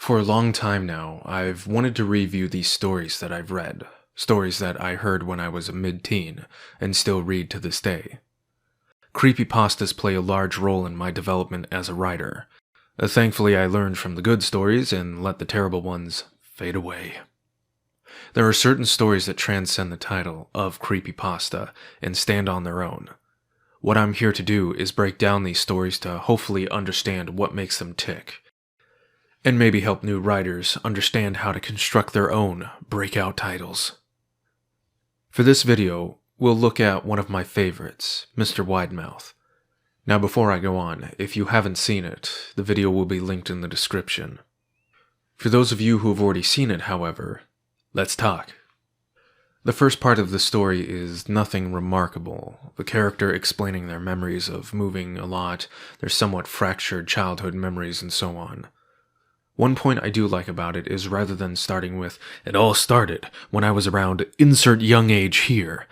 For a long time now, I've wanted to review these stories that I've read, stories that I heard when I was a mid-teen, and still read to this day. Creepypastas play a large role in my development as a writer. Thankfully, I learned from the good stories and let the terrible ones fade away. There are certain stories that transcend the title of creepypasta and stand on their own. What I'm here to do is break down these stories to hopefully understand what makes them tick, and maybe help new writers understand how to construct their own breakout titles. For this video, we'll look at one of my favorites, Mr. Widemouth. Now before I go on, if you haven't seen it, the video will be linked in the description. For those of you who have already seen it, however, let's talk. The first part of the story is nothing remarkable, the character explaining their memories of moving a lot, their somewhat fractured childhood memories, and so on. One point I do like about it is rather than starting with, "It all started when I was around insert young age here,"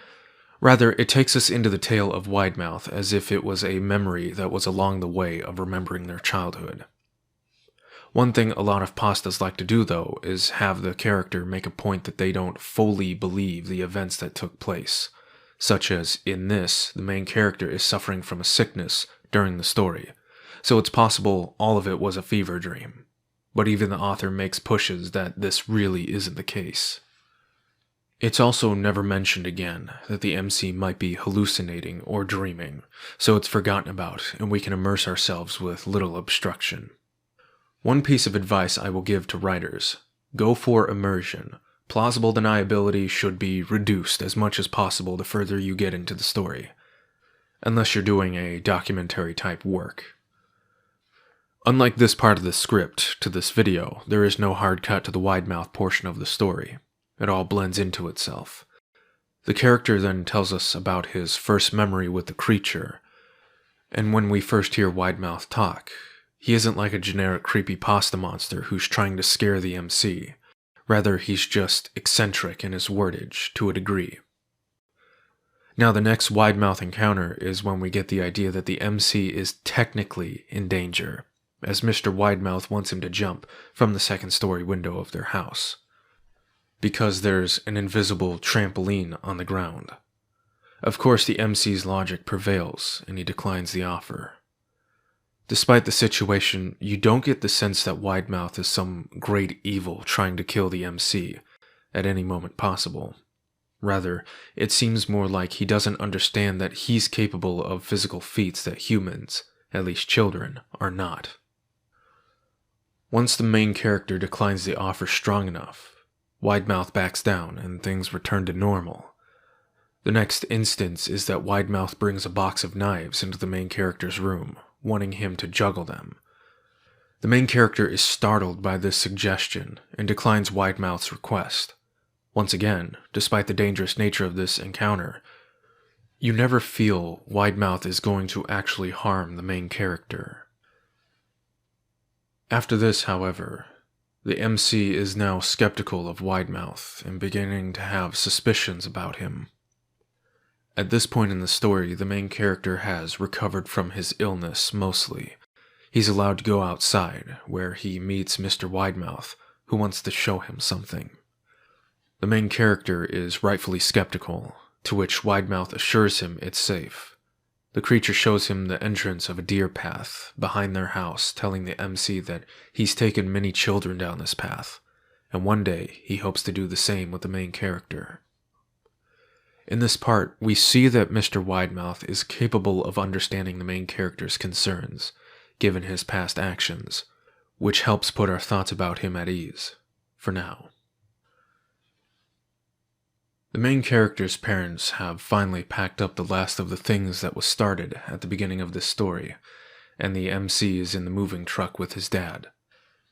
rather it takes us into the tale of Widemouth as if it was a memory that was along the way of remembering their childhood. One thing a lot of pastas like to do, though, is have the character make a point that they don't fully believe the events that took place, such as in this, the main character is suffering from a sickness during the story, so it's possible all of it was a fever dream. But even the author makes pushes that this really isn't the case. It's also never mentioned again that the MC might be hallucinating or dreaming, so it's forgotten about and we can immerse ourselves with little obstruction. One piece of advice I will give to writers: go for immersion. Plausible deniability should be reduced as much as possible the further you get into the story, unless you're doing a documentary type work. Unlike this part of the script to this video, there is no hard cut to the Widemouth portion of the story. It all blends into itself. The character then tells us about his first memory with the creature, and when we first hear Widemouth talk, he isn't like a generic creepypasta monster who's trying to scare the MC. Rather, he's just eccentric in his wordage to a degree. Now, the next Widemouth encounter is when we get the idea that the MC is technically in danger, as Mr. Widemouth wants him to jump from the second-story window of their house, because there's an invisible trampoline on the ground. Of course, the MC's logic prevails, and he declines the offer. Despite the situation, you don't get the sense that Widemouth is some great evil trying to kill the MC at any moment possible. Rather, it seems more like he doesn't understand that he's capable of physical feats that humans, at least children, are not. Once the main character declines the offer strong enough, Widemouth backs down and things return to normal. The next instance is that Widemouth brings a box of knives into the main character's room, wanting him to juggle them. The main character is startled by this suggestion and declines Widemouth's request. Once again, despite the dangerous nature of this encounter, you never feel Widemouth is going to actually harm the main character. After this, however, the MC is now skeptical of Widemouth and beginning to have suspicions about him. At this point in the story, the main character has recovered from his illness mostly. He's allowed to go outside, where he meets Mr. Widemouth, who wants to show him something. The main character is rightfully skeptical, to which Widemouth assures him it's safe. The creature shows him the entrance of a deer path behind their house, telling the MC that he's taken many children down this path, and one day he hopes to do the same with the main character. In this part, we see that Mr. Widemouth is capable of understanding the main character's concerns, given his past actions, which helps put our thoughts about him at ease, for now. The main character's parents have finally packed up the last of the things that was started at the beginning of this story, and the MC is in the moving truck with his dad.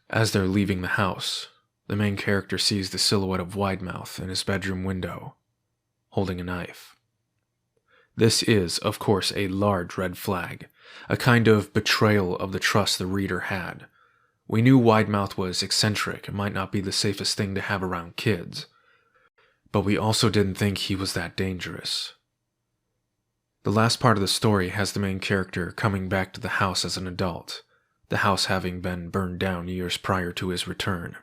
As they're leaving the house, the main character sees the silhouette of Widemouth in his bedroom window, holding a knife. This is, of course, a large red flag, a kind of betrayal of the trust the reader had. We knew Widemouth was eccentric and might not be the safest thing to have around kids, but we also didn't think he was that dangerous. The last part of the story has the main character coming back to the house as an adult, the house having been burned down years prior to his return.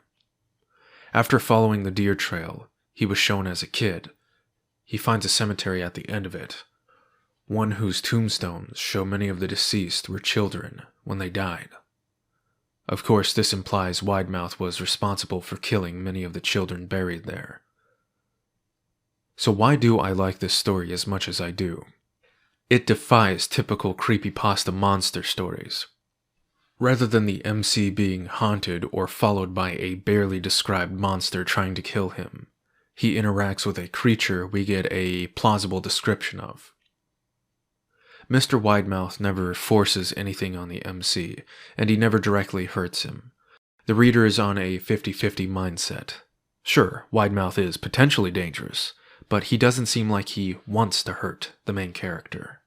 After following the deer trail he was shown as a kid, he finds a cemetery at the end of it, one whose tombstones show many of the deceased were children when they died. Of course, this implies Widemouth was responsible for killing many of the children buried there. So why do I like this story as much as I do? It defies typical creepypasta monster stories. Rather than the MC being haunted or followed by a barely described monster trying to kill him, he interacts with a creature we get a plausible description of. Mr. Widemouth never forces anything on the MC, and he never directly hurts him. The reader is on a 50-50 mindset. Sure, Widemouth is potentially dangerous, but he doesn't seem like he wants to hurt the main character.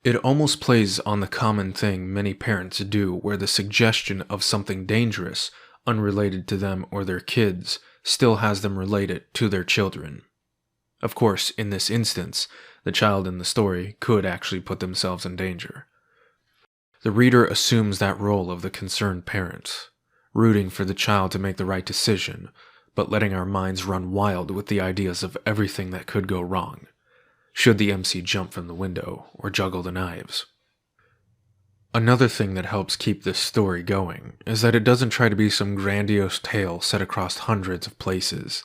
It almost plays on the common thing many parents do, where the suggestion of something dangerous, unrelated to them or their kids, still has them relate it to their children. Of course, in this instance, the child in the story could actually put themselves in danger. The reader assumes that role of the concerned parent, rooting for the child to make the right decision, but letting our minds run wild with the ideas of everything that could go wrong, should the MC jump from the window or juggle the knives. Another thing that helps keep this story going is that it doesn't try to be some grandiose tale set across hundreds of places.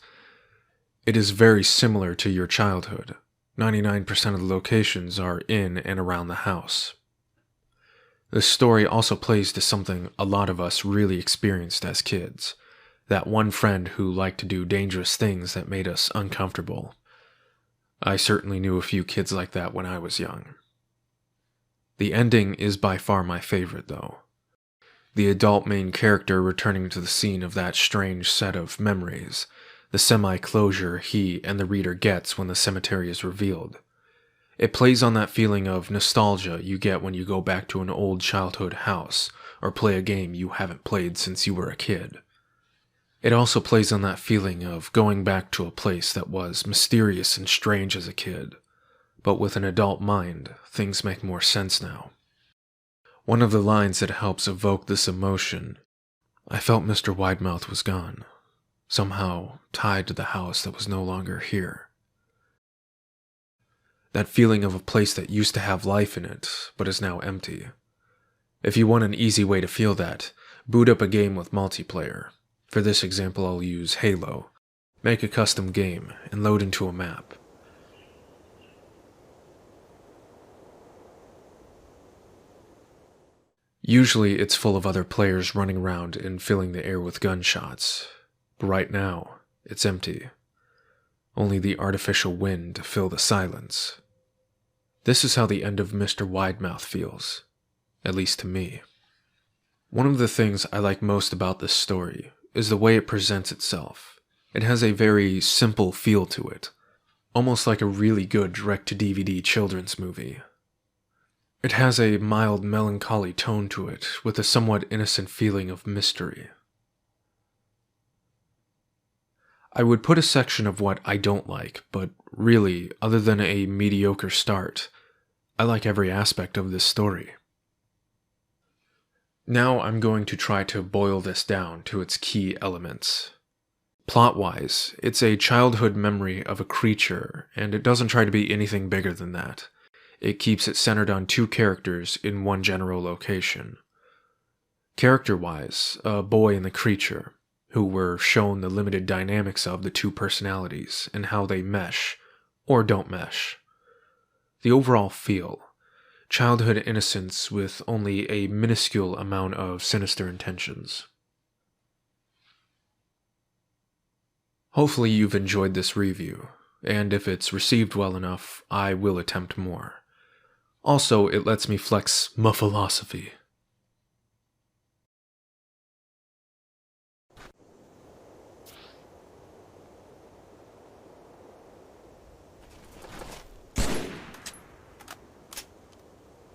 It is very similar to your childhood. 99% of the locations are in and around the house. This story also plays to something a lot of us really experienced as kids. That one friend who liked to do dangerous things that made us uncomfortable. I certainly knew a few kids like that when I was young. The ending is by far my favorite, though. The adult main character returning to the scene of that strange set of memories, the semi-closure he and the reader gets when the cemetery is revealed. It plays on that feeling of nostalgia you get when you go back to an old childhood house, or play a game you haven't played since you were a kid. It also plays on that feeling of going back to a place that was mysterious and strange as a kid, but with an adult mind, things make more sense now. One of the lines that helps evoke this emotion, I felt Mr. Widemouth was gone, somehow tied to the house that was no longer here. That feeling of a place that used to have life in it, but is now empty. If you want an easy way to feel that, boot up a game with multiplayer. For this example, I'll use Halo. Make a custom game and load into a map. Usually it's full of other players running around and filling the air with gunshots. But right now, it's empty. Only the artificial wind to fill the silence. This is how the end of Mr. Widemouth feels, at least to me. One of the things I like most about this story is the way it presents itself. It has a very simple feel to it, almost like a really good direct-to-DVD children's movie. It has a mild melancholy tone to it, with a somewhat innocent feeling of mystery. I would put a section of what I don't like, but really, other than a mediocre start, I like every aspect of this story. Now I'm going to try to boil this down to its key elements. Plot-wise, it's a childhood memory of a creature, and it doesn't try to be anything bigger than that. It keeps it centered on two characters in one general location. Character-wise, a boy and the creature, who were shown the limited dynamics of the two personalities and how they mesh, or don't mesh. The overall feel, childhood innocence with only a minuscule amount of sinister intentions. Hopefully you've enjoyed this review, and if it's received well enough, I will attempt more. Also, it lets me flex my philosophy.